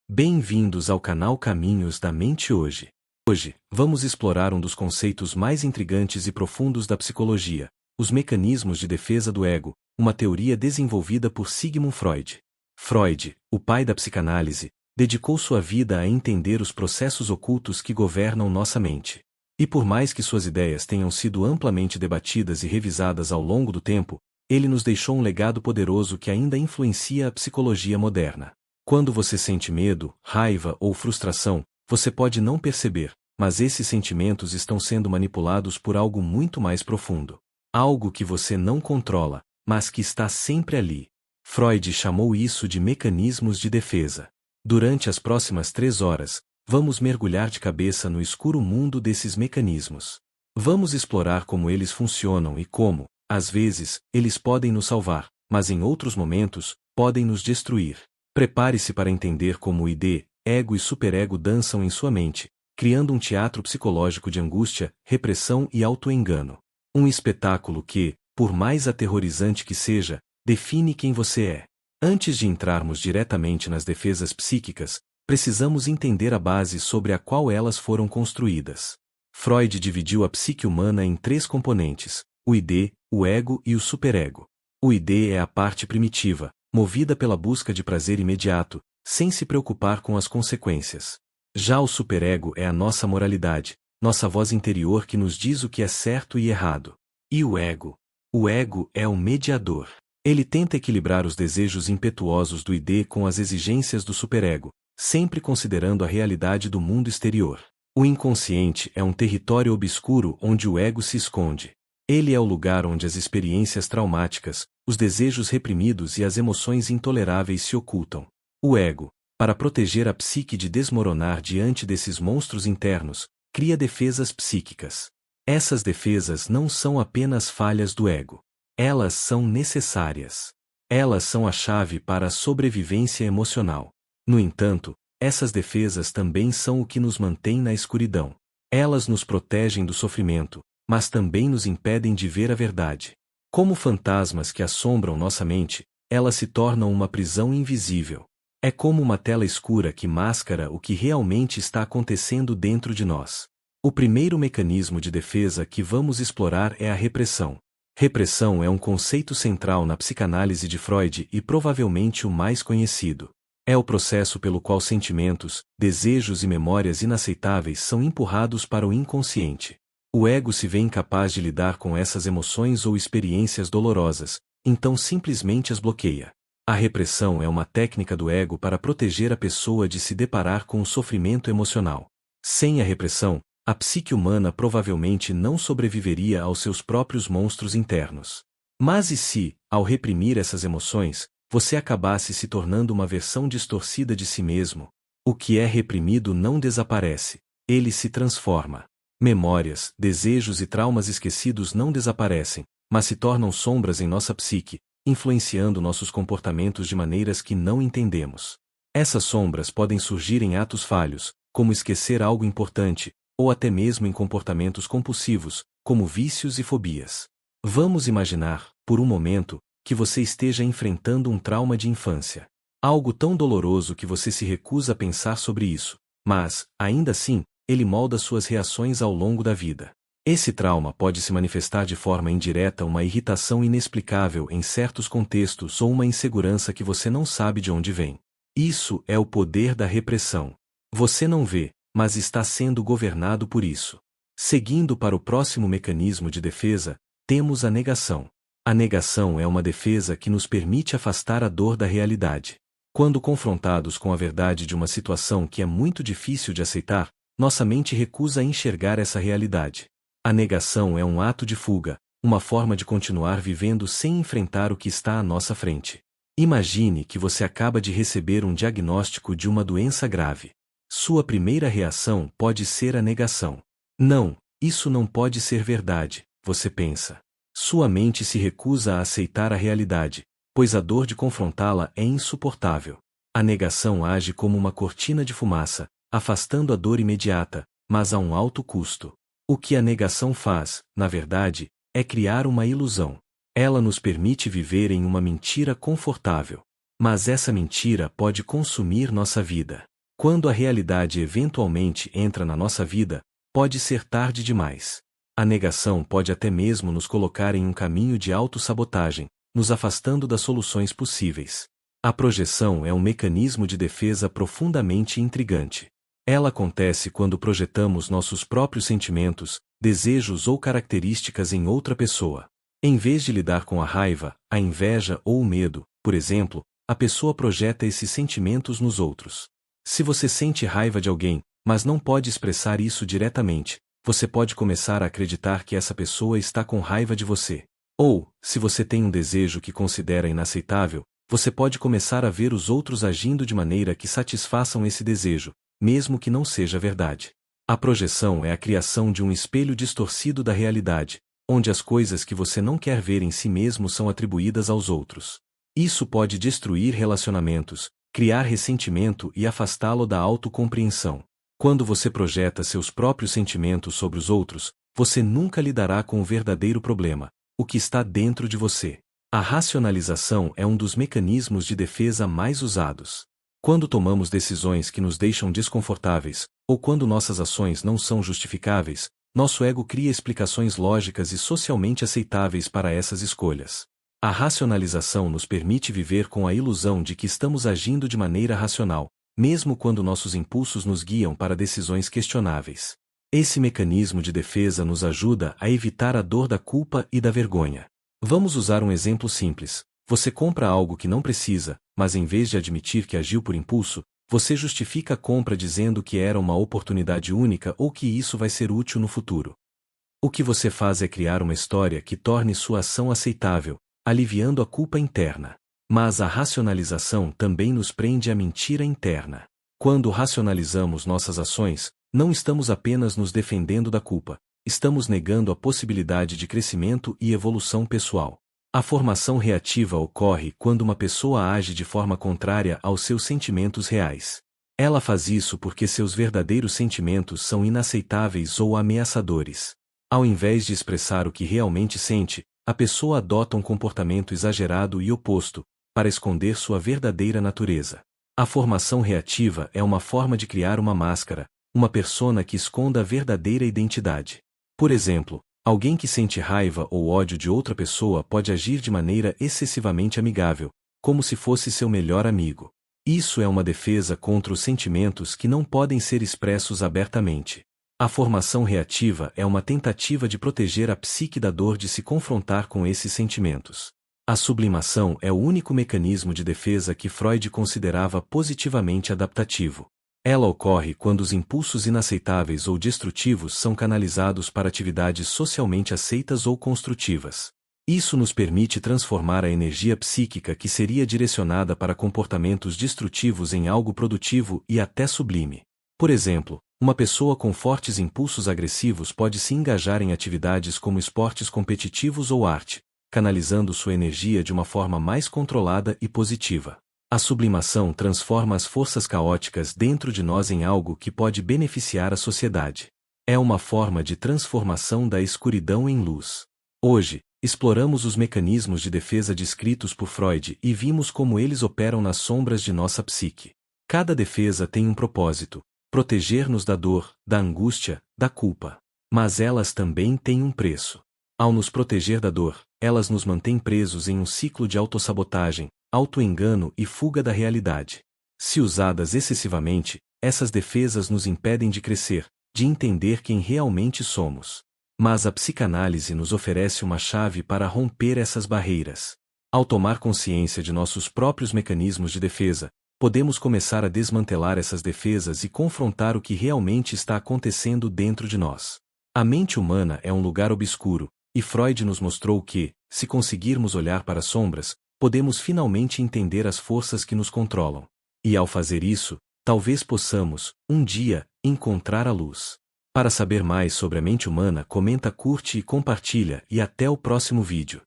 Bem-vindos ao canal Caminhos da Mente hoje. Hoje, vamos explorar um dos conceitos mais intrigantes e profundos da psicologia, os mecanismos de defesa do ego, uma teoria desenvolvida por Sigmund Freud. Freud, o pai da psicanálise, dedicou sua vida a entender os processos ocultos que governam nossa mente. E por mais que suas ideias tenham sido amplamente debatidas e revisadas ao longo do tempo, ele nos deixou um legado poderoso que ainda influencia a psicologia moderna. Quando você sente medo, raiva ou frustração, você pode não perceber, mas esses sentimentos estão sendo manipulados por algo muito mais profundo. Algo que você não controla, mas que está sempre ali. Freud chamou isso de mecanismos de defesa. Durante as próximas 3 horas, vamos mergulhar de cabeça no escuro mundo desses mecanismos. Vamos explorar como eles funcionam e como, às vezes, eles podem nos salvar, mas em outros momentos, podem nos destruir. Prepare-se para entender como o id, ego e superego dançam em sua mente, criando um teatro psicológico de angústia, repressão e autoengano. Um espetáculo que, por mais aterrorizante que seja, define quem você é. Antes de entrarmos diretamente nas defesas psíquicas, precisamos entender a base sobre a qual elas foram construídas. Freud dividiu a psique humana em 3 componentes: o id, o ego e o superego. O id é a parte primitiva, movida pela busca de prazer imediato, sem se preocupar com as consequências. Já o superego é a nossa moralidade, nossa voz interior que nos diz o que é certo e errado. E o ego? O ego é o mediador. Ele tenta equilibrar os desejos impetuosos do id com as exigências do superego, sempre considerando a realidade do mundo exterior. O inconsciente é um território obscuro onde o ego se esconde. Ele é o lugar onde as experiências traumáticas, os desejos reprimidos e as emoções intoleráveis se ocultam. O ego, para proteger a psique de desmoronar diante desses monstros internos, cria defesas psíquicas. Essas defesas não são apenas falhas do ego. Elas são necessárias. Elas são a chave para a sobrevivência emocional. No entanto, essas defesas também são o que nos mantém na escuridão. Elas nos protegem do sofrimento, mas também nos impedem de ver a verdade. Como fantasmas que assombram nossa mente, elas se tornam uma prisão invisível. É como uma tela escura que mascara o que realmente está acontecendo dentro de nós. O primeiro mecanismo de defesa que vamos explorar é a repressão. Repressão é um conceito central na psicanálise de Freud e provavelmente o mais conhecido. É o processo pelo qual sentimentos, desejos e memórias inaceitáveis são empurrados para o inconsciente. O ego se vê incapaz de lidar com essas emoções ou experiências dolorosas, então simplesmente as bloqueia. A repressão é uma técnica do ego para proteger a pessoa de se deparar com o sofrimento emocional. Sem a repressão, a psique humana provavelmente não sobreviveria aos seus próprios monstros internos. Mas e se, ao reprimir essas emoções, você acabasse se tornando uma versão distorcida de si mesmo? O que é reprimido não desaparece, ele se transforma. Memórias, desejos e traumas esquecidos não desaparecem, mas se tornam sombras em nossa psique, influenciando nossos comportamentos de maneiras que não entendemos. Essas sombras podem surgir em atos falhos, como esquecer algo importante, ou até mesmo em comportamentos compulsivos, como vícios e fobias. Vamos imaginar, por um momento, que você esteja enfrentando um trauma de infância. Algo tão doloroso que você se recusa a pensar sobre isso, mas, ainda assim, ele molda suas reações ao longo da vida. Esse trauma pode se manifestar de forma indireta uma irritação inexplicável em certos contextos ou uma insegurança que você não sabe de onde vem. Isso é o poder da repressão. Você não vê, mas está sendo governado por isso. Seguindo para o próximo mecanismo de defesa, temos a negação. A negação é uma defesa que nos permite afastar a dor da realidade. Quando confrontados com a verdade de uma situação que é muito difícil de aceitar, nossa mente recusa enxergar essa realidade. A negação é um ato de fuga, uma forma de continuar vivendo sem enfrentar o que está à nossa frente. Imagine que você acaba de receber um diagnóstico de uma doença grave. Sua primeira reação pode ser a negação. Não, isso não pode ser verdade, você pensa. Sua mente se recusa a aceitar a realidade, pois a dor de confrontá-la é insuportável. A negação age como uma cortina de fumaça, afastando a dor imediata, mas a um alto custo. O que a negação faz, na verdade, é criar uma ilusão. Ela nos permite viver em uma mentira confortável. Mas essa mentira pode consumir nossa vida. Quando a realidade eventualmente entra na nossa vida, pode ser tarde demais. A negação pode até mesmo nos colocar em um caminho de autossabotagem, nos afastando das soluções possíveis. A projeção é um mecanismo de defesa profundamente intrigante. Ela acontece quando projetamos nossos próprios sentimentos, desejos ou características em outra pessoa. Em vez de lidar com a raiva, a inveja ou o medo, por exemplo, a pessoa projeta esses sentimentos nos outros. Se você sente raiva de alguém, mas não pode expressar isso diretamente, você pode começar a acreditar que essa pessoa está com raiva de você. Ou, se você tem um desejo que considera inaceitável, você pode começar a ver os outros agindo de maneira que satisfaçam esse desejo, mesmo que não seja verdade. A projeção é a criação de um espelho distorcido da realidade, onde as coisas que você não quer ver em si mesmo são atribuídas aos outros. Isso pode destruir relacionamentos, criar ressentimento e afastá-lo da autocompreensão. Quando você projeta seus próprios sentimentos sobre os outros, você nunca lidará com o verdadeiro problema, o que está dentro de você. A racionalização é um dos mecanismos de defesa mais usados. Quando tomamos decisões que nos deixam desconfortáveis, ou quando nossas ações não são justificáveis, nosso ego cria explicações lógicas e socialmente aceitáveis para essas escolhas. A racionalização nos permite viver com a ilusão de que estamos agindo de maneira racional, mesmo quando nossos impulsos nos guiam para decisões questionáveis. Esse mecanismo de defesa nos ajuda a evitar a dor da culpa e da vergonha. Vamos usar um exemplo simples. Você compra algo que não precisa, mas em vez de admitir que agiu por impulso, você justifica a compra dizendo que era uma oportunidade única ou que isso vai ser útil no futuro. O que você faz é criar uma história que torne sua ação aceitável, aliviando a culpa interna. Mas a racionalização também nos prende à mentira interna. Quando racionalizamos nossas ações, não estamos apenas nos defendendo da culpa, estamos negando a possibilidade de crescimento e evolução pessoal. A formação reativa ocorre quando uma pessoa age de forma contrária aos seus sentimentos reais. Ela faz isso porque seus verdadeiros sentimentos são inaceitáveis ou ameaçadores. Ao invés de expressar o que realmente sente, a pessoa adota um comportamento exagerado e oposto, para esconder sua verdadeira natureza. A formação reativa é uma forma de criar uma máscara, uma persona que esconda a verdadeira identidade. Por exemplo, alguém que sente raiva ou ódio de outra pessoa pode agir de maneira excessivamente amigável, como se fosse seu melhor amigo. Isso é uma defesa contra os sentimentos que não podem ser expressos abertamente. A formação reativa é uma tentativa de proteger a psique da dor de se confrontar com esses sentimentos. A sublimação é o único mecanismo de defesa que Freud considerava positivamente adaptativo. Ela ocorre quando os impulsos inaceitáveis ou destrutivos são canalizados para atividades socialmente aceitas ou construtivas. Isso nos permite transformar a energia psíquica que seria direcionada para comportamentos destrutivos em algo produtivo e até sublime. Por exemplo, uma pessoa com fortes impulsos agressivos pode se engajar em atividades como esportes competitivos ou arte, canalizando sua energia de uma forma mais controlada e positiva. A sublimação transforma as forças caóticas dentro de nós em algo que pode beneficiar a sociedade. É uma forma de transformação da escuridão em luz. Hoje, exploramos os mecanismos de defesa descritos por Freud e vimos como eles operam nas sombras de nossa psique. Cada defesa tem um propósito: proteger-nos da dor, da angústia, da culpa. Mas elas também têm um preço. Ao nos proteger da dor, elas nos mantêm presos em um ciclo de autossabotagem, autoengano e fuga da realidade. Se usadas excessivamente, essas defesas nos impedem de crescer, de entender quem realmente somos. Mas a psicanálise nos oferece uma chave para romper essas barreiras. Ao tomar consciência de nossos próprios mecanismos de defesa, podemos começar a desmantelar essas defesas e confrontar o que realmente está acontecendo dentro de nós. A mente humana é um lugar obscuro, e Freud nos mostrou que, se conseguirmos olhar para as sombras, podemos finalmente entender as forças que nos controlam. E ao fazer isso, talvez possamos, um dia, encontrar a luz. Para saber mais sobre a mente humana, comenta, curte e compartilha, e até o próximo vídeo.